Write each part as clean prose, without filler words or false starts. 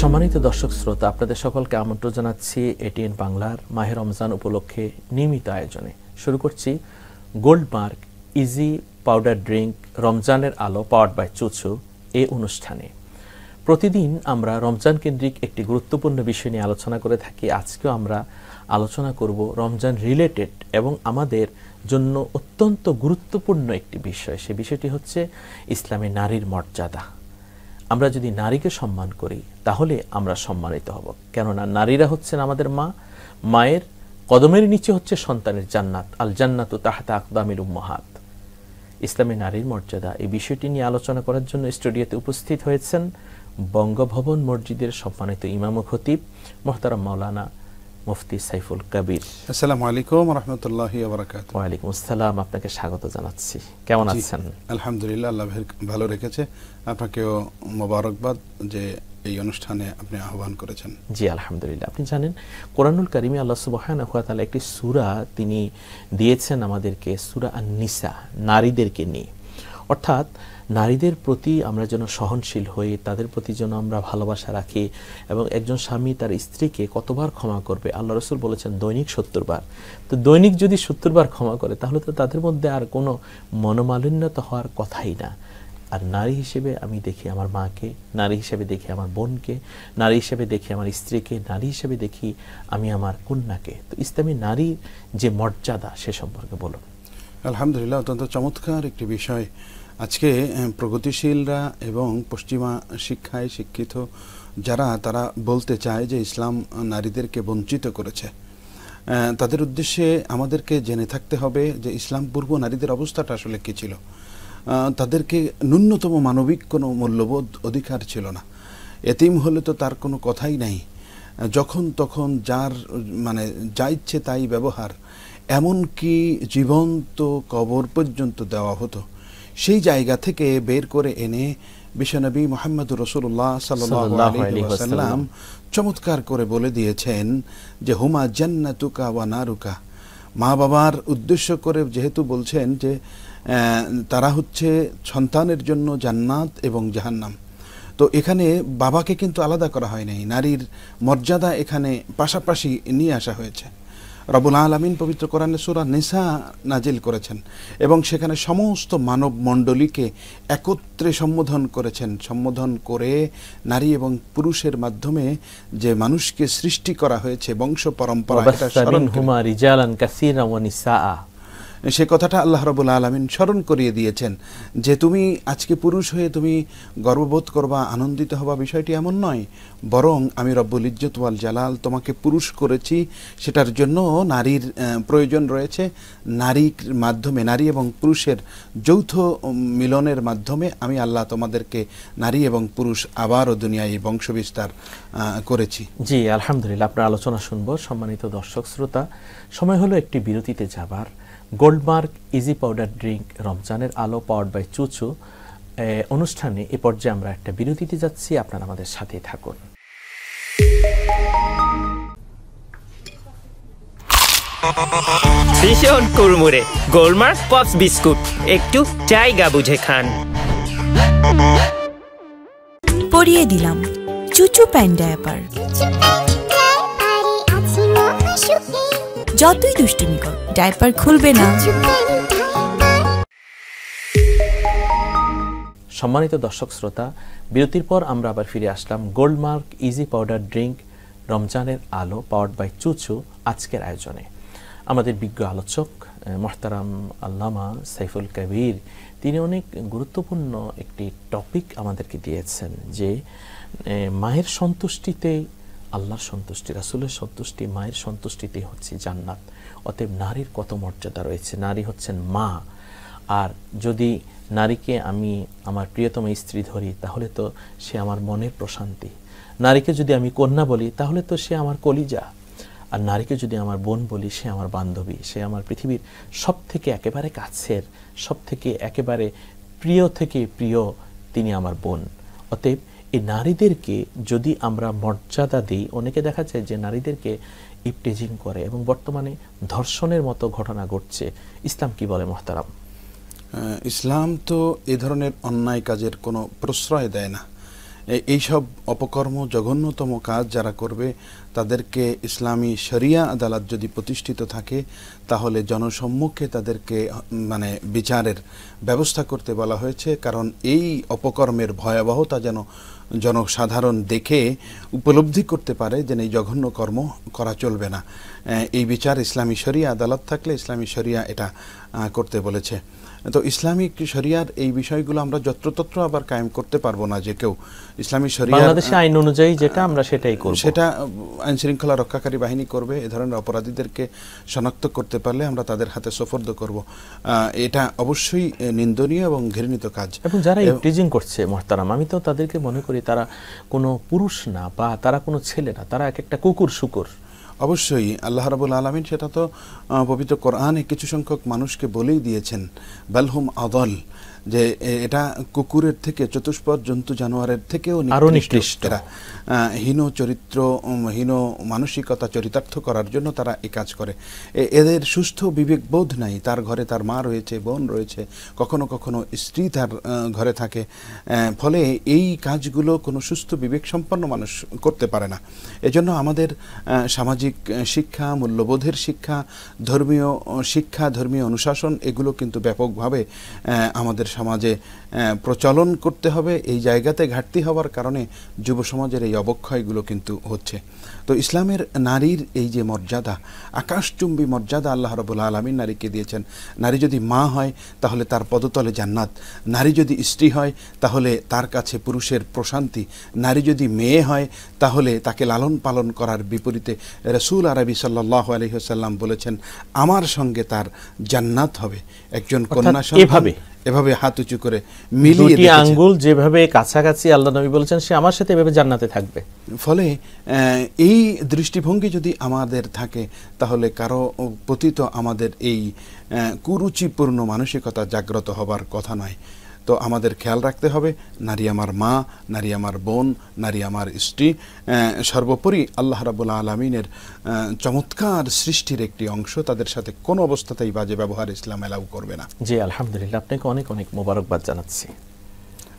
সম্মানিত দর্শক শ্রোতা, আপনাদের সকলকে আমন্ত্রণ জানাচ্ছি এটিএন বাংলার মাহে রমজান উপলক্ষে নিয়মিত আয়োজনে। শুরু করছি gold mark easy powder drink রমজানের আলো পাওয়ার্ড বাই চুচু এই অনুষ্ঠানে। প্রতিদিন আমরা রমজান কেন্দ্রিক একটি গুরুত্বপূর্ণ বিষয় নিয়ে আলোচনা করে থাকি। আজকেও আমরা আলোচনা করব রমজান রিলেটেড এবং আমাদের জন্য অত্যন্ত গুরুত্বপূর্ণ একটি বিষয়। সে বিষয়টি হচ্ছে ইসলামে নারীর মর্যাদা। আমরা যদি নারীকে সম্মান করি তাহলে আমরা সম্মানিত হব, কেননা নারীরা হচ্ছেন আমাদের মা। মায়ের কদমের নিচে হচ্ছে সন্তানের জান্নাত, আল জান্নাতু তাহতা আকদামিল উম্মাহাত। ইসলামে নারীর মর্যাদা এই বিষয়টি নিয়ে আলোচনা করার জন্য স্টুডিওতে উপস্থিত হয়েছেন বঙ্গভবন মসজিদের সম্মানিত ইমাম ও খতিব মুহতারাম মাওলানা মুফতি সাইফুল কবির। আসসালামু আলাইকুম ওয়া রাহমাতুল্লাহি ওয়া বারাকাতুহু। ওয়া আলাইকুম আসসালাম, আপনাকে স্বাগত জানাচ্ছি। কেমন আছেন? আলহামদুলিল্লাহ, আল্লাহ ভালো রেখেছে। আপনাকেও মোবারকবাদ যে এই অনুষ্ঠানে আপনি আহ্বান করেছেন। জি আলহামদুলিল্লাহ। আপনি জানেন কোরআনুল কারিমে আল্লাহ সুবহানাহু ওয়া তাআলা একটি সূরা তিনি দিয়েছেন আমাদেরকে, সূরা আন-নিসা, নারীদেরকে নিয়ে। অর্থাৎ নারীদের প্রতি আমরা যেন সহনশীল হই, তাদের প্রতি যেন আমরা ভালোবাসা রাখি, এবং একজন স্বামী তার স্ত্রীকে কতবার ক্ষমা করবে? আল্লাহ রাসূল বলেছেন দৈনিক 70 বার। তো দৈনিক যদি 70 বার ক্ষমা করে তাহলে তো তাদের মধ্যে আর কোনো মনোমালিন্যতা হওয়ার কথাই না। আর নারী হিসেবে আমি দেখি আমার মাকে, নারী হিসেবে দেখি আমার বোনকে, নারী হিসেবে দেখি আমার স্ত্রীকে, নারী হিসেবে দেখি আমি আমার কন্যাকে। তো ইসলামী নারীর যে মর্যাদা সে সম্পর্কে বলুন। আলহামদুলিল্লাহ, অত্যন্ত চমৎকার একটি বিষয়। আজকে প্রগতিশীলরা এবং পশ্চিমা শিক্ষায় শিক্ষিত যারা, তারা বলতে চায় যে ইসলাম নারীদেরকে বঞ্চিত করেছে। তাদের উদ্দেশ্যে আমাদেরকে জেনে থাকতে হবে যে ইসলাম পূর্ব নারীদের অবস্থাটা আসলে কী ছিল। তাদেরকে ন্যূনতম মানবিক কোনো মূল্যবোধ অধিকার ছিল না। এতিম হলে তো তার কোনো কথাই নাই, যখন তখন যার যা ইচ্ছে তাই ব্যবহার, এমনকি জীবন্ত কবর পর্যন্ত দেওয়া হতো। সেই জায়গা থেকে বের করে এনে বিশ্বনবী মুহাম্মদুর রাসূলুল্লাহ সাল্লাল্লাহু আলাইহি ওয়াসাল্লাম চমৎকার করে বলে দিয়েছেন যে হুমা জান্নাতুকা ওয়া নারুকা। মা বাবার উদ্দেশ্য করে যেহেতু বলছেন যে তারা হচ্ছে সন্তানের জন্য জান্নাত এবং জাহান্নাম, তো এখানে বাবাকে কিন্তু আলাদা করা হয় নাই, নারীর মর্যাদা এখানে পাশাপাশি নিয়ে আসা হয়েছে। রব্বুল আলামিন পবিত্র কোরআনে সূরা নিসা নাজিল করেছেন এবং সেখানে সমস্ত মানব মণ্ডলীকে একত্রে সম্বোধন করেছেন। সম্বোধন করে নারী এবং পুরুষের মাধ্যমে যে মানুষকে সৃষ্টি করা হয়েছে, বংশ পরম্পরা, সে কথাটা আল্লাহ রাব্বুল আলামিন স্মরণ করিয়ে দিয়েছেন যে তুমি আজকে পুরুষ হয়ে তুমি গর্ববোধ করবা, আনন্দিত হবা, বিষয়টি এমন নয়, বরং আমি রব্বুল ইজ্জত ওয়াল জালাল তোমাকে পুরুষ করেছি, সেটার জন্য নারীর প্রয়োজন রয়েছে। নারীর মাধ্যমে, নারী এবং পুরুষের যৌথ মিলনের মাধ্যমে আমি আল্লাহ তোমাদেরকে নারী এবং পুরুষ আবারও দুনিয়ায় বংশবিস্তার করেছি। জি আলহামদুলিল্লাহ, আপনার আলোচনা শুনবো। সম্মানিত দর্শক শ্রোতা, সময় হলো একটি বিরতিতে যাবার। Gold mark easy powder drink রমজানের আলো পাওয়ার্ড বাই চুচু অনুষ্ঠানে এ পর্যায়ে আমরা একটা বিরতিতে যাচ্ছি। আপনারা আমাদের সাথেই থাকুন। ভীষণ কুড়মুড়ে গোলমার্ক পপস বিস্কুট, একটু জায়গা বুঝে খান। পরিয়ে দিলাম চুচু প্যান্ট ডায়াপার। যতই দুষ্টুমি কর, ডায়াপার খুলবে না। সম্মানিত দর্শক শ্রোতা, বিরতির পর আমরা আবার ফিরে আসলাম gold mark easy powder drink রমজানের আলো পাওয়ার্ড বাই চুচু আজকের আয়োজনে। আমাদের বিজ্ঞ আলোচক মুহতারাম আল্লামা সাইফুল কবির, তিনি অনেক গুরুত্বপূর্ণ একটি টপিক আমাদেরকে দিয়েছেন যে মায়ের সন্তুষ্টিতে আল্লাহর সন্তুষ্টি, রাসূলের সন্তুষ্টি, মায়ের সন্তুষ্টিতে হচ্ছে জান্নাত। অতএব নারীর কত মর্যাদা রয়েছে। নারী হচ্ছেন মা। আর যদি নারীকে আমি আমার প্রিয়তম স্ত্রী ধরি তাহলে তো সে আমার মনের প্রশান্তি। নারীকে যদি আমি কন্যা বলি তাহলে তো সে আমার কলিজা। আর নারীকে যদি আমার বোন বলি সে আমার বান্ধবী, সে আমার পৃথিবীর সব থেকে একেবারে কাছের, সব থেকে একেবারে প্রিয় থেকে প্রিয় তিনি আমার বোন। অতএব এই নারীদেরকে যদি আমরা মর্যাদা দিই, অনেকে দেখা যায় যে নারীদেরকে ইপটিজিং করে এবং বর্তমানে ধর্ষণের মতো ঘটনা ঘটছে। ইসলাম কি বলে মুহতারাম? ইসলাম তো এ ধরনের অন্যায় কাজের কোনো প্রশ্রয় দেয় না। এইসব অপকর্ম, জঘন্যতম কাজ যারা করবে তাদেরকে ইসলামী শরিয়া আদালত যদি প্রতিষ্ঠিত থাকে তাহলে জনসম্মুখে তাদেরকে মানে বিচারের ব্যবস্থা করতে বলা হয়েছে। কারণ এই অপকর্মের ভয়াবহতা যেন জনসাধারণ দেখে উপলব্ধি করতে পারে যে এই জঘন্য কর্ম করা চলবে না। এই বিচার ইসলামী শরিয়া আদালত থাকলে ইসলামী শরিয়া এটা করতে বলেছে। তো ইসলামিক শরিয়ার এই বিষয়গুলো আমরা যত্রতত্র আবার কায়েম করতে পারবো না যে কেউ ইসলামী শরিয়া বাংলাদেশে আইন অনুযায়ী যেটা আমরা সেটাই করব, সেটা আইন শৃঙ্খলা রক্ষাকারী বাহিনী করবে। এ ধরনের অপরাধীদেরকে শনাক্ত করতে পারলে আমরা তাদের হাতে সোপর্দ করব। এটা অবশ্যই নিন্দনীয় এবং ঘৃণিত কাজ। এবং যারা ইফটিজিং করছে মোহতারাম, আমি তো তাদেরকে মনে করি তারা কোনো পুরুষ না বা তারা কোনো ছেলে না, তারা এক একটা কুকুর শুকুর। অবশ্যই আল্লাহ রাব্বুল আলামিন সেটা তো পবিত্র কোরআনে কিছু সংখ্যক মানুষকে বলেই দিয়েছেন, বালহুম আদল, যে এটা কুকুরের থেকে, চতুষ্পদ জন্তু জানোয়ারের থেকেও নিকৃষ্ট। হীন চরিত্র, হীন মানসিকতা চরিতার্থ করার জন্য তারা এই কাজ করে। এদের সুস্থ বিবেকবোধ নাই। তার ঘরে তার মা রয়েছে, বোন রয়েছে, কখনো কখনো স্ত্রী তার ঘরে থাকে। ফলে এই কাজগুলো কোনো সুস্থ বিবেক সম্পন্ন মানুষ করতে পারে না। এজন্য আমাদের সামাজিক শিক্ষা, মূল্যবোধের শিক্ষা, ধর্মীয় শিক্ষা, ধর্মীয় অনুশাসন এগুলো কিন্তু ব্যাপকভাবে আমাদের সমাজে প্রচলন করতে হবে। এই জায়গাতে ঘাটতি হওয়ার কারণে যুব সমাজের এই অবক্ষয়গুলো কিন্তু হচ্ছে। তো ইসলামের নারীর এই যে মর্যাদা, আকাশচুম্বী মর্যাদা আল্লাহ রাব্বুল আলামিন নারীকে দিয়েছেন। নারী যদি মা হয় তাহলে তার পদতলে জান্নাত, নারী যদি স্ত্রী হয় তাহলে তার কাছে পুরুষের প্রশান্তি, নারী যদি মেয়ে হয় তাহলে তাকে লালন পালন করার বিপরীতে রাসূল আরবি সাল্লাল্লাহু আলাইহি ওয়াসাল্লাম বলেছেন আমার সঙ্গে তার জান্নাত হবে। একজন কন্যা সন্তান এভাবে হাত উঁচু করে মিলিয়ে দুটি আঙ্গুল যেভাবে কাছাকাছি আল্লাহ নবী বলেছেন সে আমার সাথে এভাবে জান্নাতে থাকবে। ফলে এই দৃষ্টিভঙ্গি যদি আমাদের থাকে তাহলে কারো প্রতি তো আমাদের এই কুরুচিপূর্ণ মানসিকতা জাগ্রত হবার কথা নয়। তো আমাদের খেয়াল রাখতে হবে নারী আমার মা, নারী আমার বোন, নারী আমার স্ত্রী, সর্বোপরি আল্লাহ রাব্বুল আলামিনের চমৎকার সৃষ্টির একটি অংশ। তাদের সাথে কোনো অবস্থাতেই বাজে ব্যবহার ইসলাম এলাউ করবে না। জি আলহামদুলিল্লাহ, আপনাকে অনেক অনেক মোবারকবাদ জানাচ্ছি।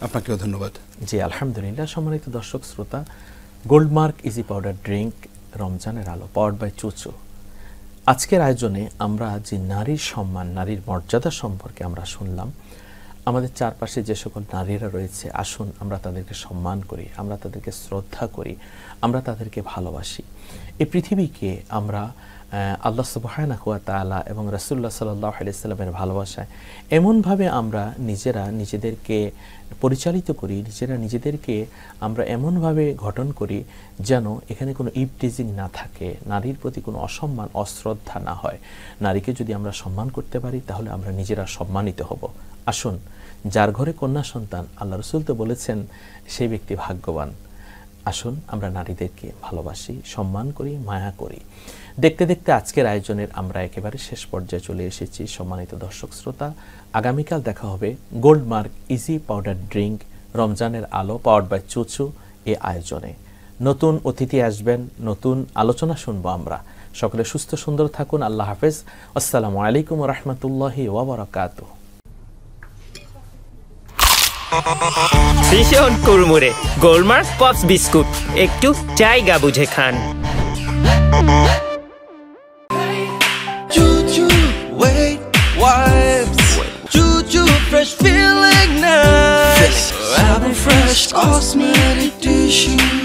আপনাকেও ধন্যবাদ। জি আলহামদুলিল্লাহ। সম্মানিত দর্শক শ্রোতা, গোল্ডমার্ক ইজি পাউডার ড্রিঙ্ক, রমজানের আলো, পাওয়ার্ড বাই চুচু। আজকের আয়োজনে আমরা যে নারীর সম্মান, নারীর মর্যাদা সম্পর্কে আমরা শুনলাম। আমাদের চারপাশে যে সকল নারীরা রয়েছে, আসুন আমরা তাদেরকে সম্মান করি, আমরা তাদেরকে শ্রদ্ধা করি, আমরা তাদেরকে ভালোবাসি। এই পৃথিবীকে আমরা আল্লাহ সুবহানাহু ওয়া তাআলা এবং রাসূলুল্লাহ সাল্লাল্লাহু আলাইহি ওয়াসাল্লামের ভালোবাসায় এমনভাবে আমরা নিজেদেরকে পরিচালিত করি, নিজেদেরকে আমরা এমনভাবে গঠন করি যেন এখানে কোনো ইভটিজিং না থাকে, নারীর প্রতি কোনো অসম্মান, অশ্রদ্ধা না হয়। নারীকে যদি আমরা সম্মান করতে পারি তাহলে আমরা নিজেরা সম্মানিত হব। আসুন, যার ঘরে কন্যা সন্তান, আল্লাহ রাসূল তো বলেছেন সেই ব্যক্তি ভাগ্যবান। আসুন আমরা নারীদেরকে ভালোবাসি, সম্মান করি, মায়া করি। দেখতে দেখতে আজকের আয়োজনের আমরা একেবারে শেষ পর্যায়ে চলে এসেছি। সম্মানিত দর্শক শ্রোতা, আগামীকাল দেখা হবে গোল্ডমার্ক ইজি পাউডার ড্রিঙ্ক, রমজানের আলো, পাওয়ার্ড বাই চুচু এই আয়োজনে। নতুন অতিথি আসবেন, নতুন আলোচনা শুনবো আমরা। সকলে সুস্থ সুন্দর থাকুন। আল্লাহ হাফেজ। আসসালামু আলাইকুম ওয়া রাহমাতুল্লাহি ওয়া বারাকাতুহু। ভীষণ কুড়মুড়ে গোলমার্ক পপস বিস্কুট, একটু জায়গা বুঝে খান। Fresh feeling nice. I've been fresh, osmotic tissue.